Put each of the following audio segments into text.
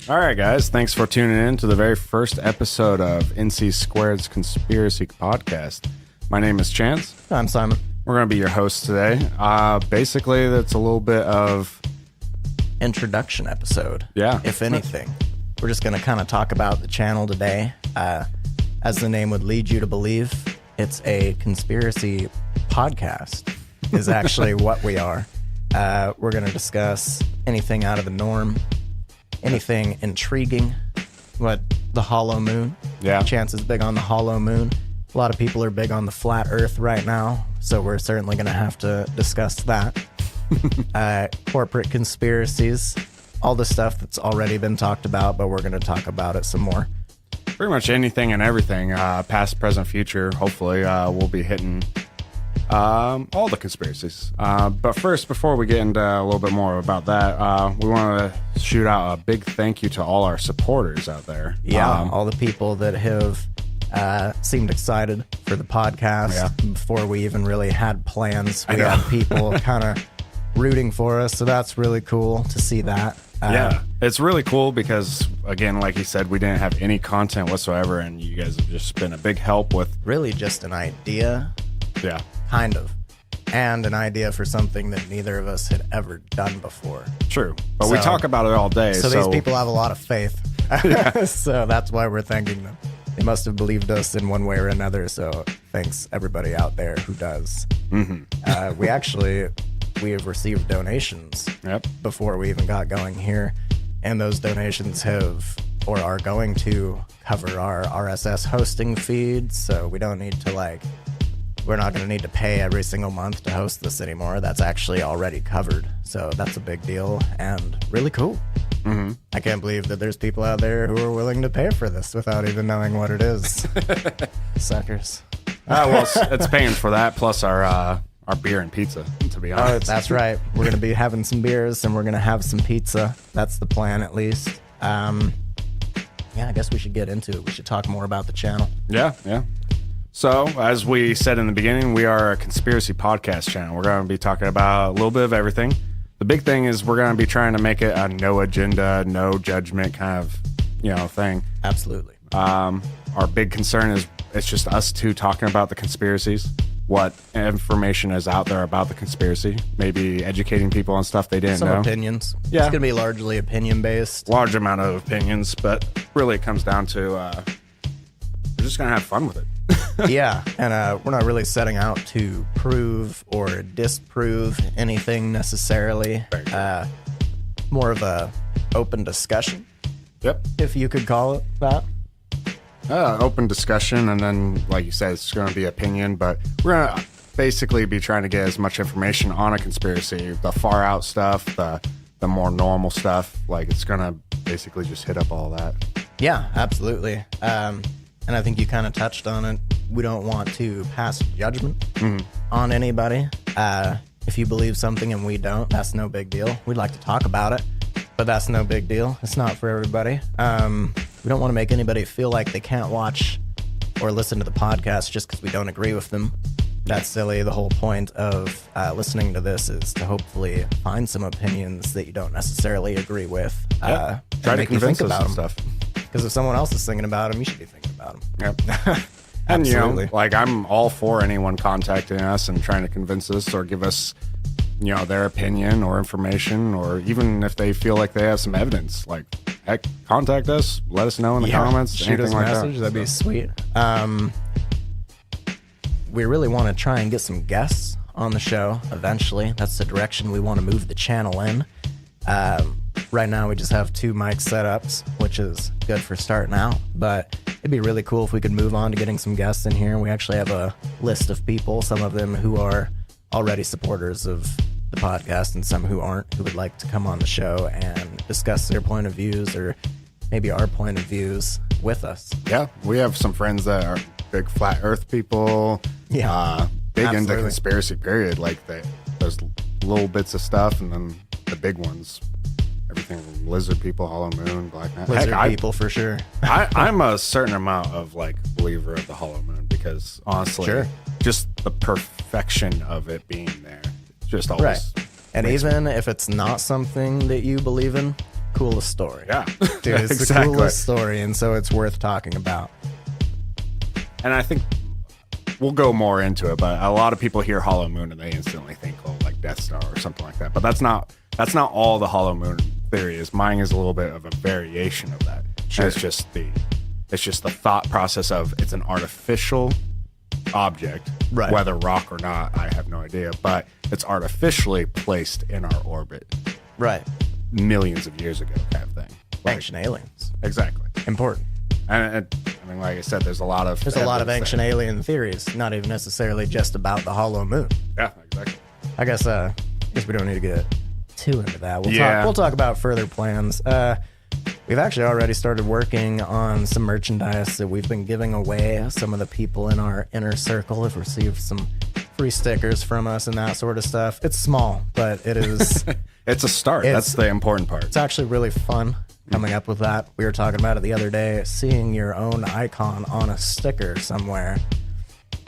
All right, guys. Thanks for tuning in to the very first episode of NC Squared's Conspiracy Podcast. My name is Chance. I'm Simon. We're going to be your hosts today. Basically, that's a little bit of Introduction episode. Yeah. If anything. We're just going to kind of talk about the channel today. As the name would lead you to believe, it's a conspiracy podcast is actually what we are. We're going to discuss anything out of the norm, anything intriguing, what the hollow moon. Yeah. Chance is big on the hollow moon. A lot of people are big on the flat earth right now, so we're certainly going to have to discuss that. Corporate conspiracies, all the stuff that's already been talked about, but we're going to talk about it some more. pretty much anything and everything, past, present, future. Hopefully, we'll be hitting all the conspiracies. But first, before we get into a little bit more about that, we want to shoot out a big thank you to all our supporters out there. Yeah, all the people that have seemed excited for the podcast before we even really had plans. We had people kind of rooting for us, so that's really cool to see that. Yeah, it's really cool because, again, like you said, we didn't have any content whatsoever, and you guys have just been a big help with... Really just an idea. Yeah. Kind of. And an idea for something that neither of us had ever done before. True. But we talk about it all day. So these people have a lot of faith. So that's why we're thanking them. They must have believed us in one way or another, so thanks everybody out there who does. Mm-hmm. We have received donations before we even got going here, and those donations have or are going to cover our RSS hosting feed, so we don't need to we're not going to need to pay every single month to host this anymore. That's actually already covered, so that's a big deal and really cool. Mm-hmm. I can't believe that there's people out there who are willing to pay for this without even knowing what it is. Suckers. Well, it's paying for that, plus our beer and pizza, to be honest. That's right. We're going to be having some beers and we're going to have some pizza. That's the plan, at least. I guess we should get into it. We should talk more about the channel. Yeah. So, as we said in the beginning, we are a conspiracy podcast channel. We're going to be talking about a little bit of everything. The big thing is we're going to be trying to make it a no agenda, no judgment kind of, thing. Absolutely. Our big concern is it's just us two talking about the conspiracies, what information is out there about the conspiracy, maybe educating people on stuff they didn't know. Some opinions. Yeah. It's going to be largely opinion-based. Large amount of opinions, but really it comes down to we're just going to have fun with it. Yeah, and we're not really setting out to prove or disprove anything necessarily. More of a open discussion. Yep. If you could call it that. Open discussion, and then, like you said, it's going to be opinion, but we're going to basically be trying to get as much information on a conspiracy, the far out stuff, the more normal stuff. Like, it's going to basically just hit up all that. Yeah, absolutely. And I think you kind of touched on it. We don't want to pass judgment on anybody. If you believe something and we don't, that's no big deal. We'd like to talk about it, but that's no big deal. It's not for everybody. We don't want to make anybody feel like they can't watch or listen to the podcast just because we don't agree with them. That's silly. The whole point of listening to this is to hopefully find some opinions that you don't necessarily agree with. Try to convince us and stuff. Because if someone else is thinking about them, you should be thinking about them. Yep. And, I'm all for anyone contacting us and trying to convince us or give us, their opinion or information, or even if they feel like they have some evidence, heck, contact us, let us know in the comments. Shoot us a message. That'd be sweet. We really want to try and get some guests on the show eventually. That's the direction we want to move the channel in. Right now we just have 2 mic setups, which is good for starting out, but it'd be really cool if we could move on to getting some guests in here. We actually have a list of people, some of them who are already supporters of the podcast and some who aren't, who would like to come on the show and discuss their point of views or maybe our point of views with us. Yeah, we have some friends that are big flat earth people, big into conspiracy period, those little bits of stuff, and then the big ones. Everything from lizard people, hollow moon, black man. Lizard people for sure. I'm a certain amount of believer of the hollow moon because honestly, just the perfection of it being there, just always. Right. And even if it's not something that you believe in, coolest story. Yeah. Dude, it's the coolest story, and so it's worth talking about. And I think we'll go more into it, but a lot of people hear Hollow Moon and they instantly think, oh, like Death Star or something like that. But that's not all the Hollow Moon theory is. Mine is a little bit of a variation of that. Sure. It's just the thought process of it's an artificial object, right. Whether rock or not, I have no idea, but it's artificially placed in our orbit, right? Millions of years ago, kind of thing. Ancient aliens, exactly. Important. And I mean, like I said, there's a lot of ancient alien theories, not even necessarily just about the Hollow Moon. Yeah, exactly. I guess we don't need to get too into that. We'll talk about further plans. We've actually already started working on some merchandise that we've been giving away. Some of the people in our inner circle have received some free stickers from us and that sort of stuff. It's small, but it is. It's a start. That's the important part. It's actually really fun coming up with that. We were talking about it the other day. Seeing your own icon on a sticker somewhere.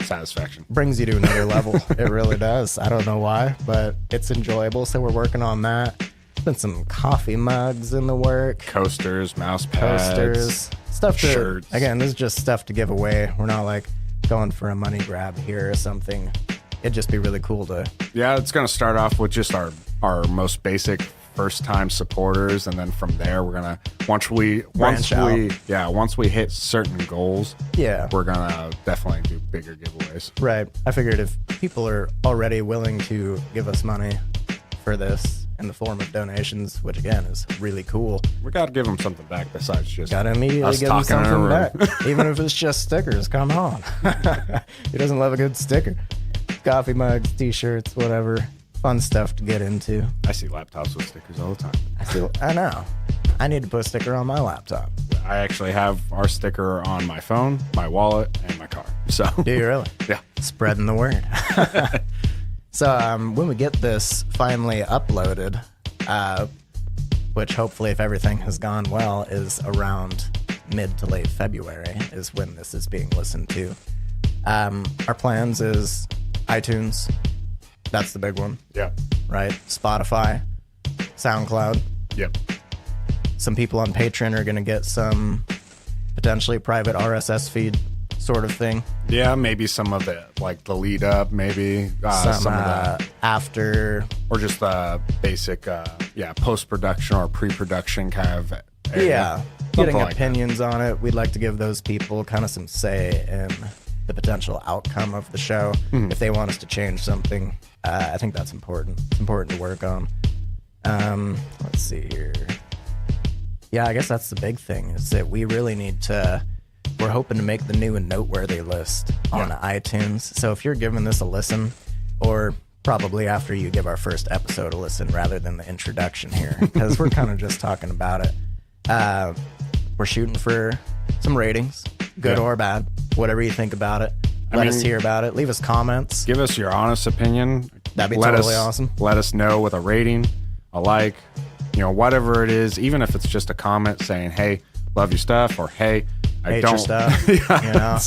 Satisfaction. Brings you to another level. It really does. I don't know why, but it's enjoyable. So we're working on that. Been some coffee mugs in the work. Coasters, mouse pads. Stuff to, shirts. Again, this is just stuff to give away. We're not like going for a money grab here or something. It'd just be really cool to... Yeah, it's going to start off with just our most basic first-time supporters, and then from there we're going to... Once we hit certain goals, we're going to definitely do bigger giveaways. Right. I figured if people are already willing to give us money for this in the form of donations, which again is really cool. We got to give them something back besides just gotta immediately us give them talking something back. Even if it's just stickers, come on. Who doesn't love a good sticker? Coffee mugs, t-shirts, whatever. Fun stuff to get into. I see laptops with stickers all the time. I know. I need to put a sticker on my laptop. I actually have our sticker on my phone, my wallet, and my car. So do you really? Yeah. Spreading the word. So when we get this finally uploaded, which hopefully if everything has gone well is around mid to late February is when this is being listened to. Our plans is iTunes. That's the big one. Yeah. Right? Spotify, SoundCloud. Yep. Some people on Patreon are going to get some potentially private RSS feed sort of thing. Yeah, maybe some of it, like the lead up, maybe some of the after, or just the basic, post production or pre production kind of area. Yeah, getting opinions on it. We'd like to give those people kind of some say in the potential outcome of the show. If they want us to change something, I think that's important. It's important to work on. Let's see here. Yeah, I guess that's the big thing is that we really need to. We're hoping to make the new and noteworthy list on iTunes. So if you're giving this a listen, or probably after you give our first episode a listen rather than the introduction here, because we're kind of just talking about it. We're shooting for some ratings, good or bad, whatever you think about it. Let us hear about it. Leave us comments. Give us your honest opinion. That'd be totally awesome. Let us know with a rating, a like, whatever it is, even if it's just a comment saying, hey, love your stuff, or hey, I hate don't. Your stuff.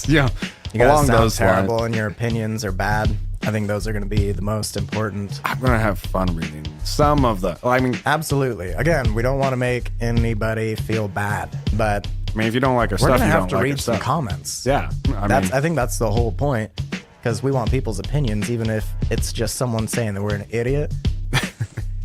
Yeah. You guys sound terrible and your opinions are bad. I think those are going to be the most important. I'm going to have fun reading some of the. Absolutely. Again, we don't want to make anybody feel bad, but if you don't like our we're stuff, going to you have don't to like read our some stuff. comments. Yeah. I think that's the whole point, because we want people's opinions, even if it's just someone saying that we're an idiot.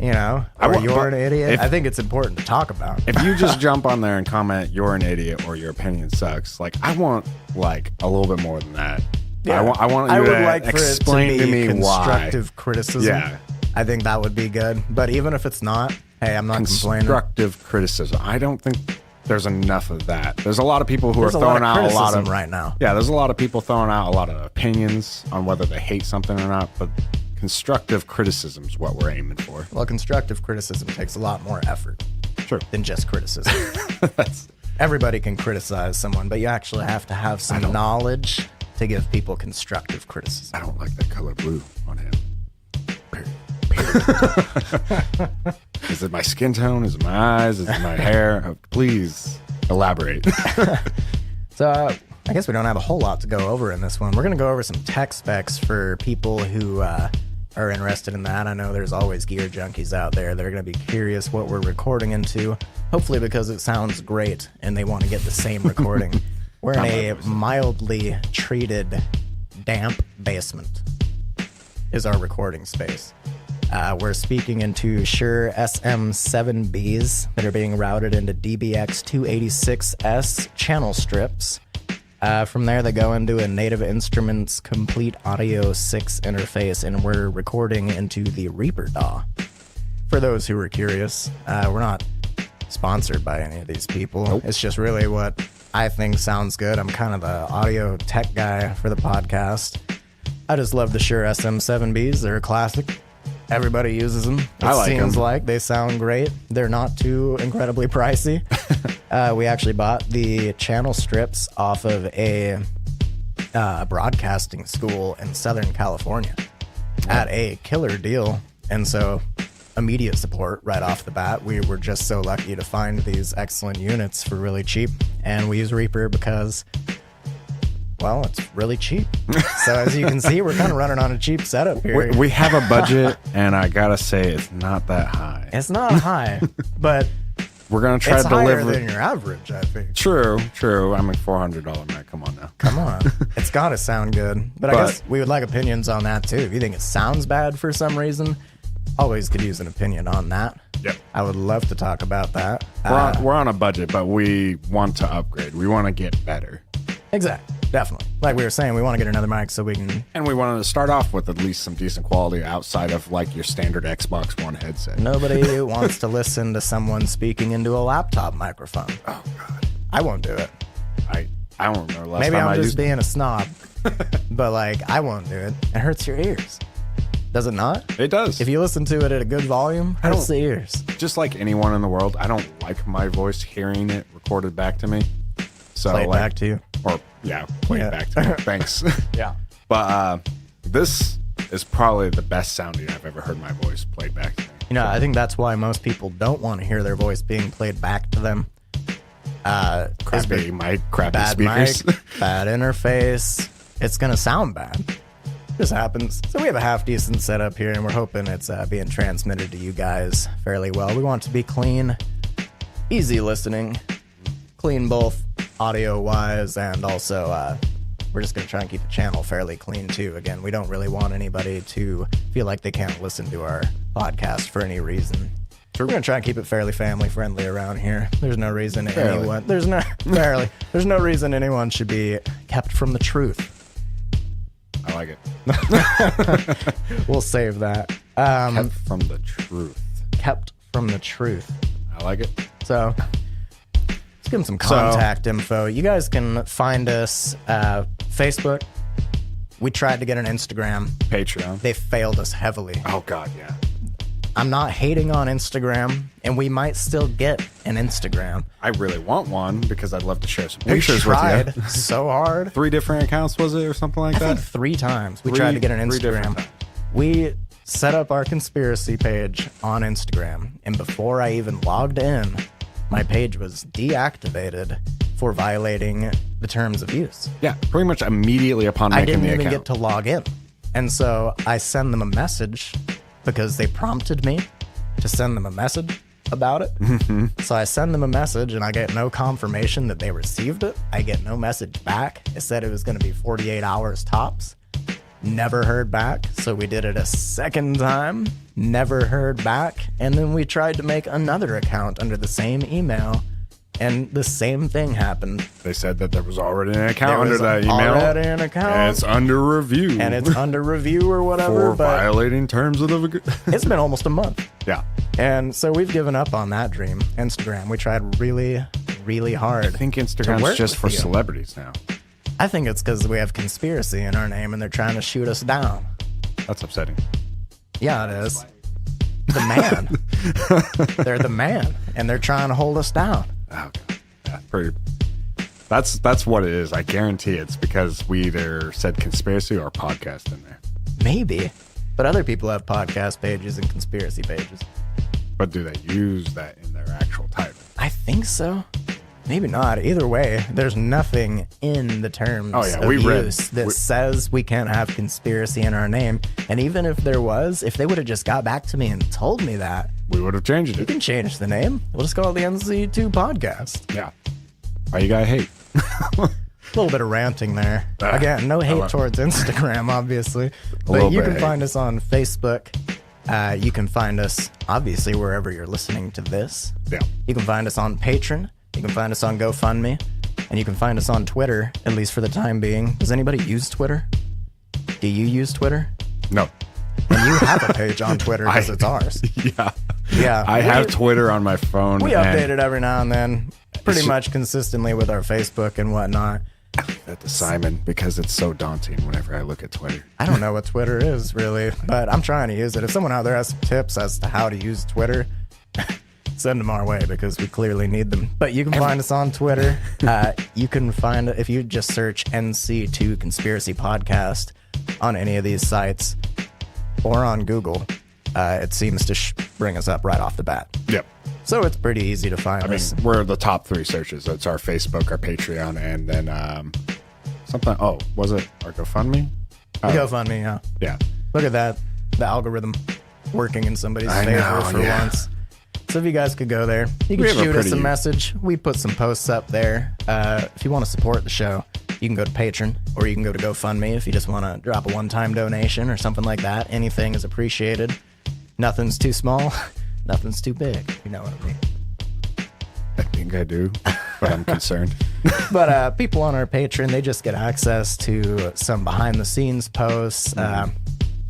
Or you're an idiot. I think it's important to talk about. If you just jump on there and comment, you're an idiot or your opinion sucks, I want a little bit more than that. Yeah. I want you to explain to me why. Constructive criticism. Yeah. I think that would be good. But even if it's not, hey, I'm not complaining. Constructive criticism. I don't think there's enough of that. There's a lot of people who are throwing out a lot of right now. Yeah, there's a lot of people throwing out a lot of opinions on whether they hate something or not, but constructive criticism is what we're aiming for. Well, constructive criticism takes a lot more effort than just criticism. Everybody can criticize someone, but you actually have to have some knowledge to give people constructive criticism. I don't like that color blue on him. Period. Is it my skin tone? Is it my eyes? Is it my hair? Please elaborate. So I guess we don't have a whole lot to go over in this one. We're going to go over some tech specs for people who are interested in that. I know there's always gear junkies out there that are going to be curious what we're recording into, hopefully because it sounds great and they want to get the same recording. We're in a mildly treated, damp basement is our recording space. We're speaking into Shure SM7Bs that are being routed into DBX286S channel strips. From there, they go into a Native Instruments Complete Audio 6 interface, and we're recording into the Reaper DAW. For those who were curious, we're not sponsored by any of these people. Nope. It's just really what I think sounds good. I'm kind of the audio tech guy for the podcast. I just love the Shure SM7Bs. They're a classic. Everybody uses them. I like seems them. like they sound great. They're not too incredibly pricey. We actually bought the channel strips off of a broadcasting school in Southern California at a killer deal. And so immediate support right off the bat. We were just so lucky to find these excellent units for really cheap. And we use Reaper because, well, it's really cheap. So as you can see, we're kind of running on a cheap setup here. We have a budget, and I gotta say, it's not that high. It's not high, but We're gonna try it's to higher deliver. than your average, I think. True. I'm a $400 Mac. Come on now. Come on. It's got to sound good. But I guess we would like opinions on that, too. If you think it sounds bad for some reason, always could use an opinion on that. Yep. I would love to talk about that. We're on a budget, but we want to upgrade. We want to get better. Exactly. Definitely. Like we were saying, we want to get another mic so we can... And we wanted to start off with at least some decent quality outside of like your standard Xbox One headset. Nobody wants to listen to someone speaking into a laptop microphone. Oh, God. I won't do it. I don't remember last Maybe time I'm I just used being a snob. But, like, I won't do it. It hurts your ears. Does it not? it. does. If you listen to it at a good volume, it hurts the ears. Just like anyone in the world, I don't like my voice hearing it recorded back to me. So Play it like, back to you. Or, yeah, play Yeah. it back to me. Thanks. Yeah. But this is probably the best sounding I've ever heard my voice played back to me. You know, I think that's why most people don't want to hear their voice being played back to them. Crappy mic, crappy Bad speakers. mic, bad interface. It's going to sound bad. Just happens. So we have a half decent setup here, and we're hoping it's being transmitted to you guys fairly well. We want it to be clean, easy listening, clean both audio-wise, and also we're just going to try and keep the channel fairly clean, too. Again, we don't really want anybody to feel like they can't listen to our podcast for any reason. We're going to try and keep it fairly family-friendly around here. There's no reason anyone... There's no reason anyone should be kept from the truth. I like it. We'll save that. Kept from the truth. Kept from the truth. I like it. So let's give them some contact info. You guys can find us Facebook. We tried to get an Instagram. Patreon. They failed us heavily. Oh, God, yeah. I'm not hating on Instagram, and we might still get an Instagram. I really want one because I'd love to share some We pictures tried with you. so hard. 3 different accounts, was it, or something like I that? think 3 times we Three- tried to get an 3 different Instagram. times. We set up our conspiracy page on Instagram, and before I even logged in, my page was deactivated for violating the terms of use. Yeah, pretty much immediately upon I making didn't the even account. get to log in. And so I send them a message because they prompted me to send them a message about it. Mm-hmm. So I send them a message and I get no confirmation that they received it. I get no message back. It said it was going to be 48 hours tops. Never heard back. So we did it a second time. Never heard back. And then we tried to make another account under the same email. And the same thing happened. They said that there was already an account There under was that email. already an account. And it's under review. And it's under review or whatever. for But violating terms of the... it's been almost a month. Yeah. And so we've given up on that dream. Instagram, we tried really, really hard. I think to Instagram's work just for with you. celebrities now. I think it's because we have conspiracy in our name and they're trying to shoot us down. That's upsetting. Yeah, it is. The man. They're the man, and they're trying to hold us down. Oh, God. Yeah, pretty... That's what it is. I guarantee it's because we either said conspiracy or podcast in there. Maybe. But other people have podcast pages and conspiracy pages. But do they use that in their actual title? I think so. Maybe not. Either way, there's nothing in the terms of use that says we can't have conspiracy in our name. And even if there was, if they would have just got back to me and told me that, we would have changed you it. can change the name. We'll just call it the NC2 podcast. Yeah. Why you gotta hate? A little bit of ranting there. Again, no hate towards Instagram, obviously. But you can find us on Facebook. You can find us, obviously, wherever you're listening to this. Yeah. You can find us on Patreon. You can find us on GoFundMe. And you can find us on Twitter, at least for the time being. Does anybody use Twitter? Do you use Twitter? No. And you have a page on Twitter because it's ours. Yeah. Yeah. I have Twitter on my phone. We update it every now and then, pretty much consistently with our Facebook and whatnot. At the Simon, because it's so daunting whenever I look at Twitter. I don't know what Twitter is, really, but I'm trying to use it. If someone out there has some tips as to how to use Twitter, send them our way because we clearly need them. But you can find us on Twitter. You can find, if you just search NC2 Conspiracy Podcast on any of these sites or on Google, it seems to bring us up right off the bat. Yep. So it's pretty easy to find us. We're the top 3 searches. It's our Facebook, our Patreon, and then something. Oh, was it our GoFundMe? GoFundMe, yeah. Yeah. Look at that. The algorithm working in somebody's favor for once. So if you guys could go there, you can shoot us a message. We put some posts up there. If you want to support the show, you can go to Patreon or you can go to GoFundMe if you just want to drop a one-time donation or something like that. Anything is appreciated. Nothing's too small. Nothing's too big. You know what I mean? I think I do, but I'm concerned. But people on our Patreon, they just get access to some behind-the-scenes posts.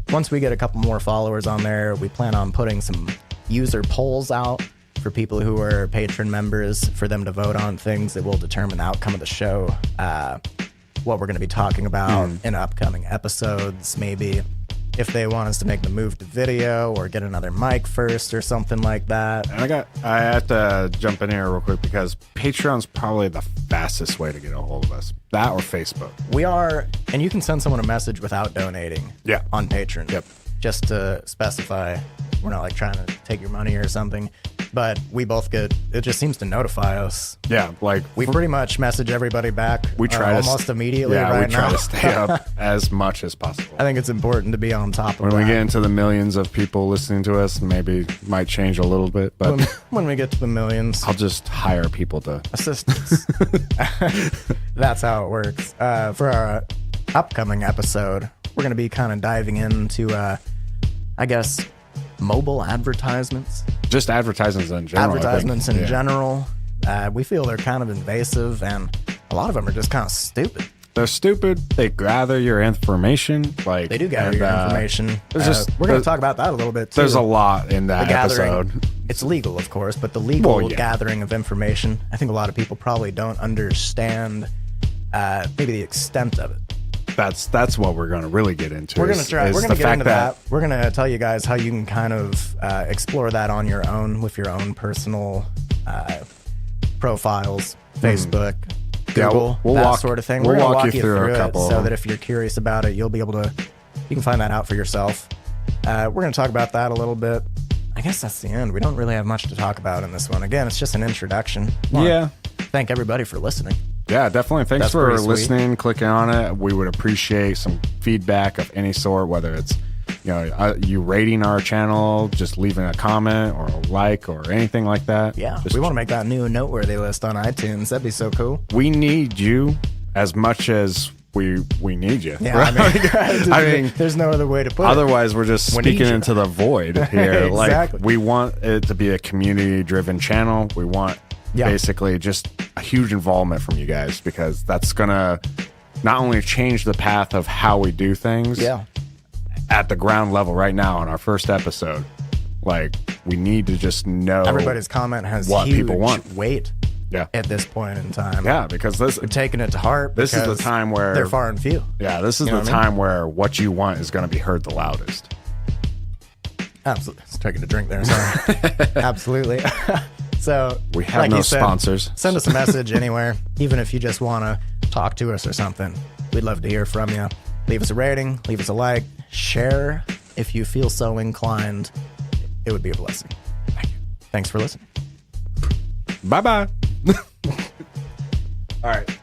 Once we get a couple more followers on there, we plan on putting some user polls out for people who are patron members for them to vote on things that will determine the outcome of the show, what we're going to be talking about in upcoming episodes, maybe if they want us to make the move to video or get another mic first or something like that. And I have to jump in here real quick because Patreon's probably the fastest way to get a hold of us. That or Facebook. We are, and you can send someone a message without donating. Yeah. On Patreon. Yep. Just to specify, we're not like trying to take your money or something, but we both get, it just seems to notify us. Yeah, like we pretty much message everybody back. We try almost immediately right now. We try to stay up as much as possible. I think it's important to be on top of when we get into the millions of people listening to us, maybe it might change a little bit, but when we get to the millions, I'll just hire people to assist us. That's how it works. For our upcoming episode, we're going to be kind of diving into, I guess, mobile advertisements. Just advertisements in general. Advertisements in general. We feel they're kind of invasive, and a lot of them are just kind of stupid. They're stupid. They gather your information. Like they do gather your information. We're going to talk about that a little bit too. There's a lot in that episode. It's legal, of course, but the legal gathering of information, I think a lot of people probably don't understand maybe the extent of it. That's what we're going to really get into. We're going to try. We're going to get into that. We're going to tell you guys how you can kind of explore that on your own with your own personal profiles, Facebook, Google, that sort of thing. We're going to walk you through a couple, so that if you're curious about it, you'll be able to. You can find that out for yourself. We're going to talk about that a little bit. I guess that's the end. We don't really have much to talk about in this one. Again, it's just an introduction. Yeah. Thank everybody for listening. Yeah, definitely. Thanks for listening, clicking on it. We would appreciate some feedback of any sort, whether it's you rating our channel, just leaving a comment or a like or anything like that. Yeah, we want to make that new noteworthy list on iTunes. That'd be so cool. We need you as much as we need you. Yeah, I mean, there's no other way to put it. Otherwise, we're just speaking into the void here. Exactly. Like, we want it to be a community-driven channel. We want basically just a huge involvement from you guys, because that's gonna not only change the path of how we do things at the ground level right now on our first episode. Like, we need to just know everybody's comment has what huge people want. Weight at this point in time. Yeah, because we're taking it to heart. This is the time where they're far and few. Yeah, this is the time where what you want is going to be heard the loudest. Absolutely. I was taking a drink there. Sorry. Absolutely. So we have no sponsors. Send us a message anywhere, even if you just want to talk to us or something. We'd love to hear from you. Leave us a rating, leave us a like, share if you feel so inclined. It would be a blessing. Thank you. Thanks for listening. Bye-bye. All right.